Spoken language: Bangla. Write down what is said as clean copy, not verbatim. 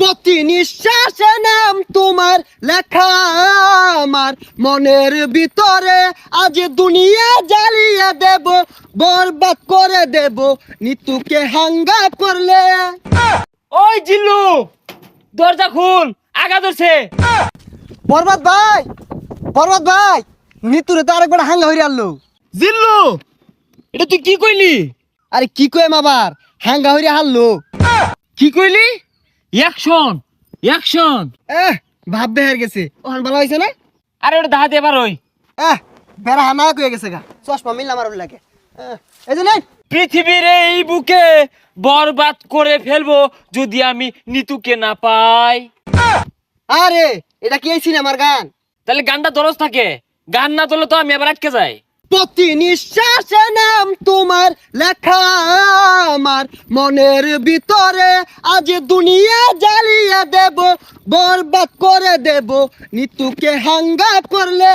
প্রতি নিঃশ্বাসে নাম তোমার লেখা আমার মনের ভিতরে, আজ দুনিয়া জ্বালিয়ে দেব, বরবাদ করে দেব নিতুকে হাঙ্গা করলে। ওই জিল্লু, দরজা খুল, আগা ধরছে। বরবাদ ভাই, বরবাদ ভাই, নিতুরে তো আরেকবার হাঙ্গা হইরে আনলো। জিল্লু, এটা তুই কি কইলি? আরে কি কইম আবার, হাঙ্গা হইরে হারলো। কি কইলি? Action, action. ভাব বেহার গেছে, ওখান ভালো হয়েছে না? আরে ওটা দাহাতে এবার ওই বেড়া হানা কয়ে গেছে গা, চশমা মিললাম আর লাগে। এই যে নাই, পৃথিবীর এই বুকে বরবাদ করে ফেলবো যদি আমি নিতুকে না পাই। আরে এটা কি এই সিনেমার গান? তাহলে গানটা দরজ থাকে, গান না তোলে তো আমি আবার আটকে যাই। প্রতি নিঃশ্বাসে নাম তোমার লেখা আমার মনের ভিতরে, আজ দুনিয়া জ্বালিয়ে দেব, বরবাদ করে দেব নিতুকে হাঙ্গা করলে।